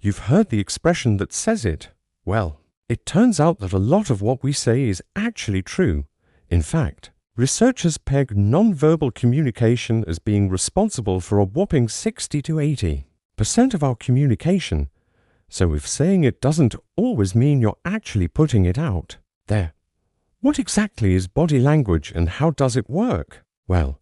You've heard the expression that says it. Well, it turns out that a lot of what we say is actually true. In fact, researchers peg nonverbal communication as being responsible for a whopping 60 to 80% of our communication. So if saying it doesn't always mean you're actually putting it out there. What exactly is body language and how does it work? Well,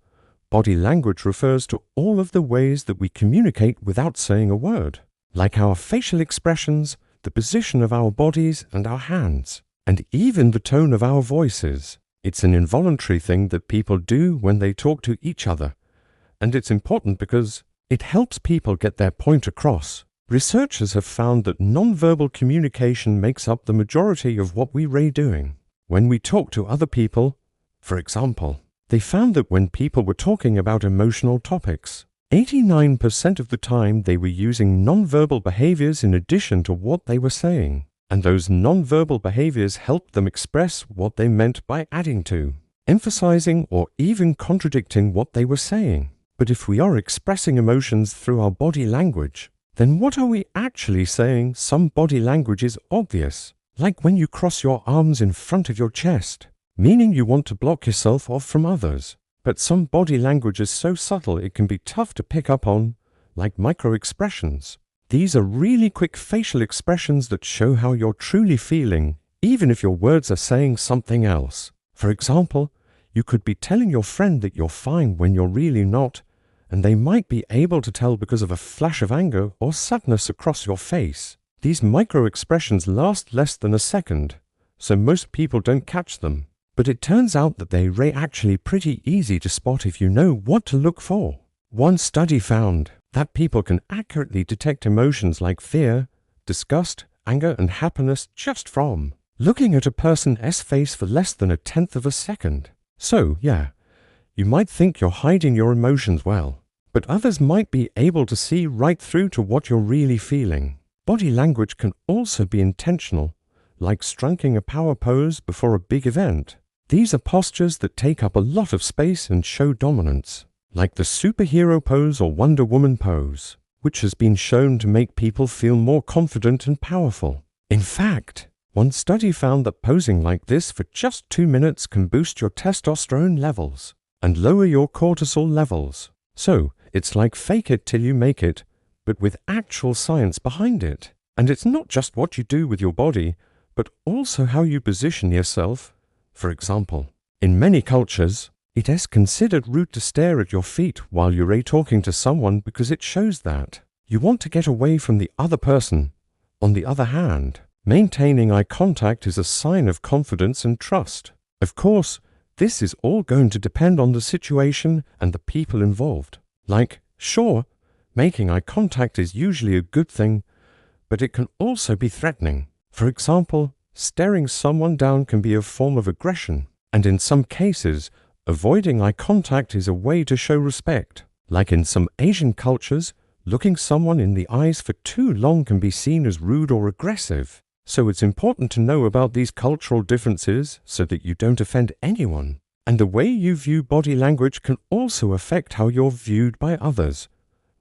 body language refers to all of the ways that we communicate without saying a word, like our facial expressions, the position of our bodies and our hands, and even the tone of our voices. It's an involuntary thing that people do when they talk to each other, and it's important because it helps people get their point across. Researchers have found that nonverbal communication makes up the majority of what we're doing. When we talk to other people, for example, they found that when people were talking about emotional topics, 89% of the time they were using nonverbal behaviors in addition to what they were saying. And those nonverbal behaviors helped them express what they meant by adding to, emphasizing, or even contradicting what they were saying. But if we are expressing emotions through our body language, then what are we actually saying? Some body language is obvious, like when you cross your arms in front of your chest, meaning you want to block yourself off from others. But some body language is so subtle it can be tough to pick up on, like microexpressions. These are really quick facial expressions that show how you're truly feeling, even if your words are saying something else. For example, you could be telling your friend that you're fine when you're really not, and they might be able to tell because of a flash of anger or sadness across your face. These microexpressions last less than a second, so most people don't catch them. But it turns out that they're actually pretty easy to spot if you know what to look for. One study found that people can accurately detect emotions like fear, disgust, anger, and happiness just from looking at a person's face for less than 1/10 of a second. So, yeah, you might think you're hiding your emotions well, but others might be able to see right through to what you're really feeling. Body language can also be intentional, like striking a power pose before a big event. These are postures that take up a lot of space and show dominance, like the superhero pose or Wonder Woman pose, which has been shown to make people feel more confident and powerful. In fact, one study found that posing like this for just 2 minutes can boost your testosterone levels and lower your cortisol levels. So, it's like fake it till you make it, but with actual science behind it. And it's not just what you do with your body, but also how you position yourself. For example, in many cultures, it is considered rude to stare at your feet while you're talking to someone because it shows that you want to get away from the other person. On the other hand, maintaining eye contact is a sign of confidence and trust. Of course, this is all going to depend on the situation and the people involved. Like, sure, making eye contact is usually a good thing, but it can also be threatening. For example, staring someone down can be a form of aggression, and in some cases, avoiding eye contact is a way to show respect. Like in some Asian cultures, looking someone in the eyes for too long can be seen as rude or aggressive. So it's important to know about these cultural differences so that you don't offend anyone. And the way you view body language can also affect how you're viewed by others.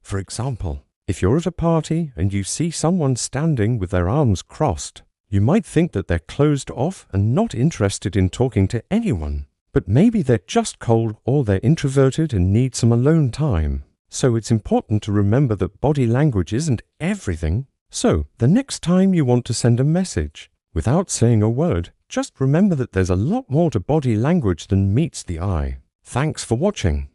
For example, if you're at a party and you see someone standing with their arms crossed, you might think that they're closed off and not interested in talking to anyone. But maybe they're just cold or they're introverted and need some alone time. So it's important to remember that body language isn't everything. So the next time you want to send a message, without saying a word, just remember that there's a lot more to body language than meets the eye. Thanks for watching.